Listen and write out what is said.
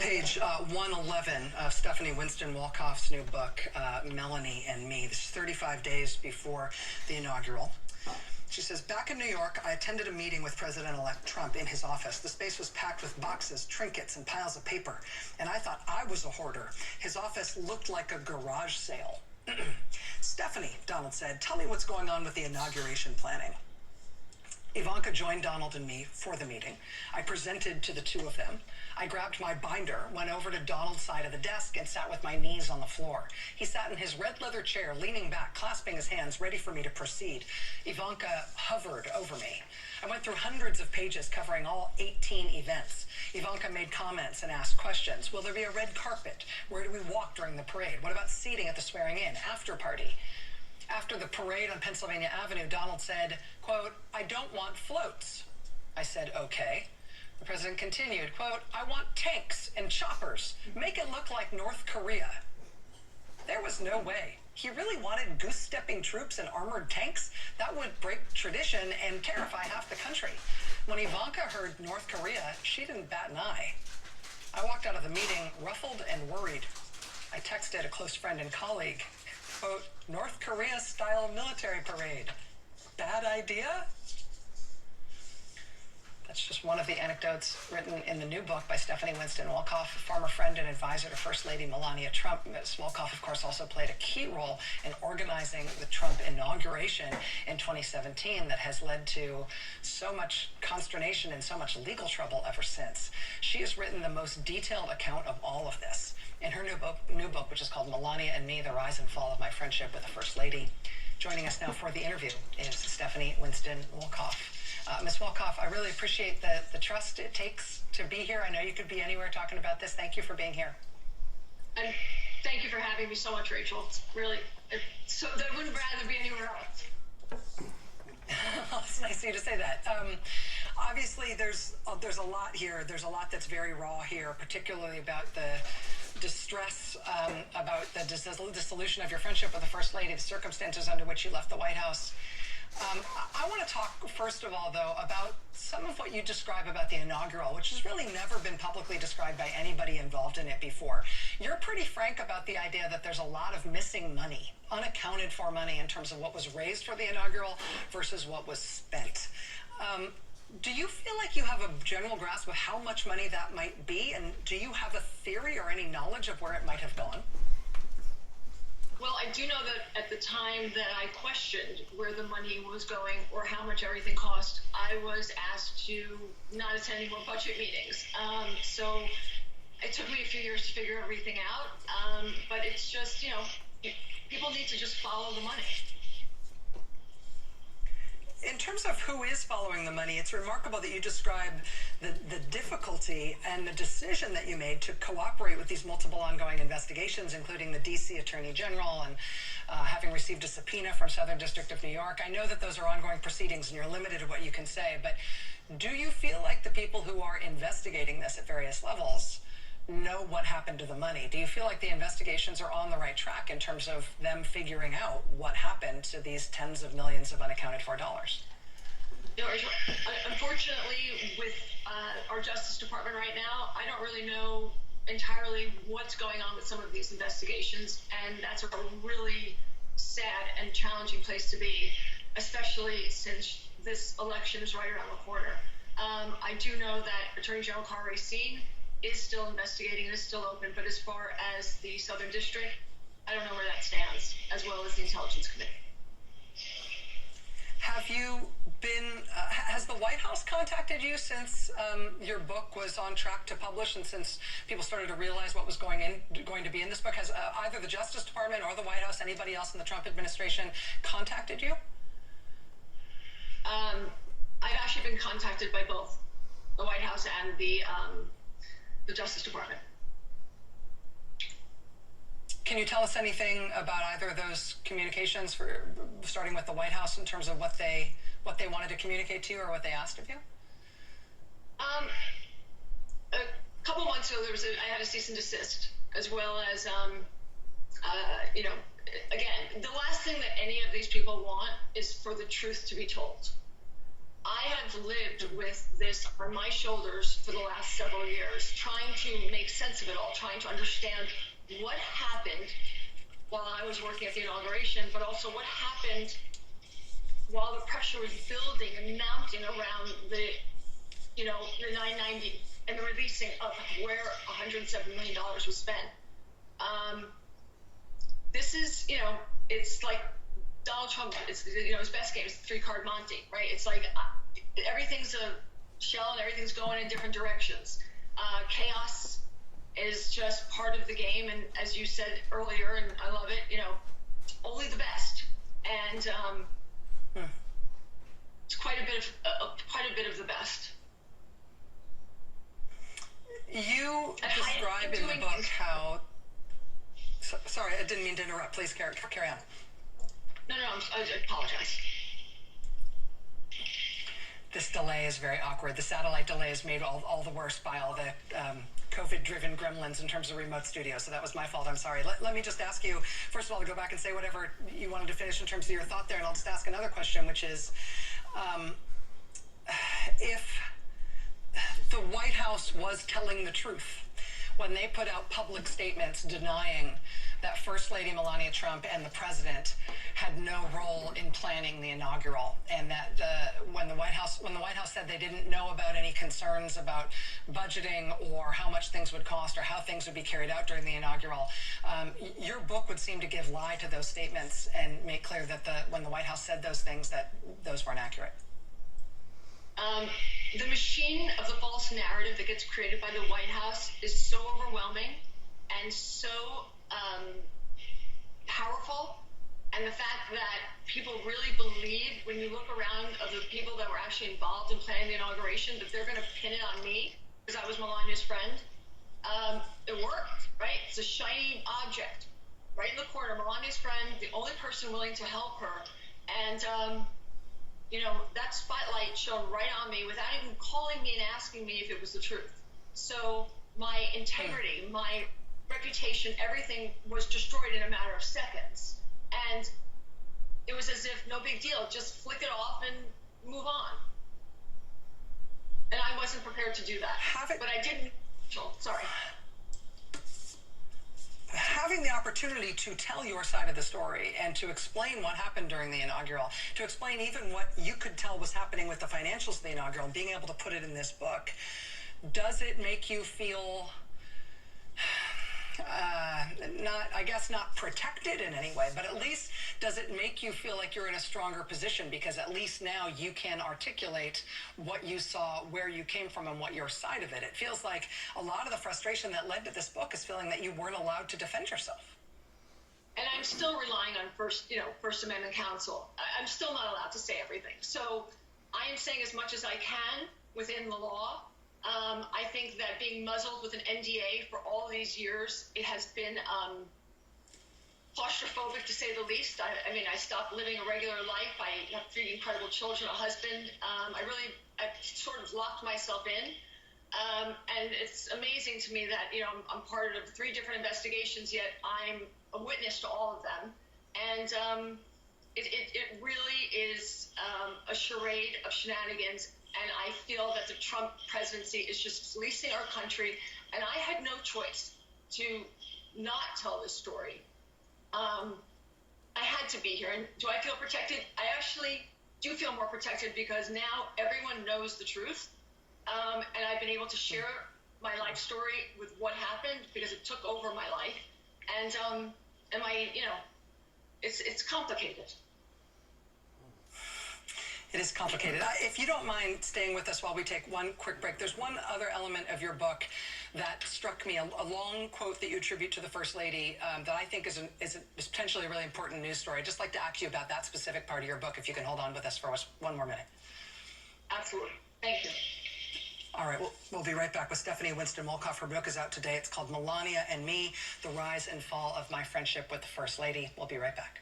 page 111 of Stephanie Wolkoff's new book, Melanie Me. This is 35 days before the inaugural. She says, back in New York, I attended a meeting with President-elect Trump in his office. The space was packed with boxes, trinkets, and piles of paper. And I thought I was a hoarder. His office looked like a garage sale. Stephanie, Donald said, tell me what's going on with the inauguration planning. Ivanka joined Donald and me for the meeting. I presented to the two of them. I grabbed my binder, went over to Donald's side of the desk, and sat with my knees on the floor. He sat in his red leather chair, leaning back, clasping his hands, ready for me to proceed. Ivanka hovered over me. I went through hundreds of pages covering all 18 events. Ivanka made comments and asked questions. Will there be a red carpet? Where do we walk during the parade? What about seating at the swearing-in, after party? After the parade on Pennsylvania Avenue, Donald said, quote, I don't want floats. I said, okay. The president continued, quote, I want tanks and choppers. Make it look like North Korea. There was no way. He really wanted goose-stepping troops and armored tanks? That would break tradition and terrify half the country. When Ivanka heard North Korea, she didn't bat an eye. I walked out of the meeting ruffled and worried. I texted a close friend and colleague, quote, North Korea-style military parade. Bad idea? That's just one of the anecdotes written in the new book by Stephanie Wolkoff, former friend and advisor to First Lady Melania Trump. Ms. Wolkoff, of course, also played a key role in organizing the Trump inauguration in 2017 that has led to so much consternation and so much legal trouble ever since. She has written the most detailed account of all of this in her new book, which is called Melania Me, The Rise and Fall of My Friendship with the First Lady. Joining us now for the interview is Stephanie Wolkoff. Ms. Wolkoff, I really appreciate the trust it takes to be here. I know you could be anywhere talking about this. Thank you for being here. And thank you for having me so much, Rachel. It's really, so I wouldn't rather be anywhere else. It's nice of you to say that. Obviously, there's a lot here. There's a lot that's very raw here, particularly about the distress about the dissolution of your friendship with the First Lady, the circumstances under which you left the White House. I want to talk, first of all, though, about some of what you describe about the inaugural, which has really never been publicly described by anybody involved in it before. You're pretty frank about the idea that there's a lot of missing money, unaccounted for money in terms of what was raised for the inaugural versus what was spent. Do you feel like you have a general grasp of how much money that might be? And do you have a theory or any knowledge of where it might have gone? Well, I do know that at the time that I questioned where the money was going or how much everything cost, I was asked to not attend any more budget meetings. So it took me a few years to figure everything out. But it's just, people need to just follow the money. In terms of who is following the money, it's remarkable that you describe the difficulty and the decision that you made to cooperate with these multiple ongoing investigations, including the D.C. Attorney General and having received a subpoena from Southern District of New York. I know that those are ongoing proceedings and you're limited to what you can say, but do you feel like the people who are investigating this at various levels know what happened to the money? Do you feel like the investigations are on the right track in terms of them figuring out what happened to these tens of millions of unaccounted for dollars? Unfortunately, with our Justice Department right now, I don't really know entirely what's going on with some of these investigations, and that's a really sad and challenging place to be, especially since this election is right around the corner. I do know that Attorney General Carl Racine is still investigating, is still open, but as far as the Southern District, I don't know where that stands, as well as the Intelligence Committee. Have you been, has the White House contacted you since your book was on track to publish and since people started to realize what was going to be in this book? Has either the Justice Department or the White House, anybody else in the Trump administration, contacted you? I've actually been contacted by both the White House and the Justice Department. Can you tell us anything about either of those communications, starting with the White House, in terms of what they wanted to communicate to you or what they asked of you? A couple months ago, I had a cease and desist, as well as, again, the last thing that any of these people want is for the truth to be told. I have lived with this on my shoulders for the last several years, trying to make sense of it all, trying to understand what happened while I was working at the inauguration, but also what happened while the pressure was building and mounting around the 990 and the releasing of where $107 million was spent. This is, it's like Donald Trump, it's, his best game is the three-card Monte, right? It's like everything's a shell and everything's going in different directions. Chaos is just part of the game, and as you said earlier, and I love it, only the best. And it's quite a bit of the best. You describe in the book how... Sorry, I didn't mean to interrupt. Please carry on. No, I apologize. This delay is very awkward. The satellite delay is made all the worse by all the COVID-driven gremlins in terms of remote studio, so that was my fault. I'm sorry. Let me just ask you, first of all, to go back and say whatever you wanted to finish in terms of your thought there, and I'll just ask another question, which is, if the White House was telling the truth when they put out public statements denying that First Lady Melania Trump and the president had no role in planning the inaugural, and that when the White House said they didn't know about any concerns about budgeting or how much things would cost or how things would be carried out during the inaugural, your book would seem to give lie to those statements and make clear that when the White House said those things, that those weren't accurate. The machine of the false narrative that gets created by the White House is so overwhelming and so powerful, and the fact that people really believe, when you look around of the people that were actually involved in planning the inauguration, that they're going to pin it on me because I was Melania's friend. It worked, right? It's a shiny object right in the corner. Melania's friend, the only person willing to help her, and that spotlight shone right on me without even calling me and asking me if it was the truth. So my integrity, my reputation, everything was destroyed in a matter of seconds. And it was as if no big deal, just flick it off and move on. And I wasn't prepared to do that. But I didn't. Sorry. Having the opportunity to tell your side of the story and to explain what happened during the inaugural, to explain even what you could tell was happening with the financials of the inaugural, being able to put it in this book, does it make you feel not protected in any way, but at least does it make you feel like you're in a stronger position, because at least now you can articulate what you saw, where you came from, and what your side of it? It feels like a lot of the frustration that led to this book is feeling that you weren't allowed to defend yourself. And I'm still relying on First Amendment counsel. I'm still not allowed to say everything. So I am saying as much as I can within the law. I think that being muzzled with an NDA for all these years, it has been claustrophobic, to say the least. I stopped living a regular life. I have 3 incredible children, a husband. I sort of locked myself in. And it's amazing to me that, I'm part of 3 different investigations, yet I'm a witness to all of them. And it really is a charade of shenanigans. And I feel that the Trump presidency is just fleecing our country. And I had no choice to not tell this story. I had to be here. And do I feel protected? I actually do feel more protected, because now everyone knows the truth. And I've been able to share my life story with what happened, because it took over my life. And it's complicated. It is complicated. If you don't mind staying with us while we take one quick break, there's one other element of your book that struck me, a long quote that you attribute to the First Lady that I think is potentially a really important news story. I'd just like to ask you about that specific part of your book, if you can hold on with us for one more minute. Absolutely. Thank you. All right, we'll be right back with Stephanie Wolkoff. Her book is out today. It's called Melania Me, The Rise and Fall of My Friendship with the First Lady. We'll be right back.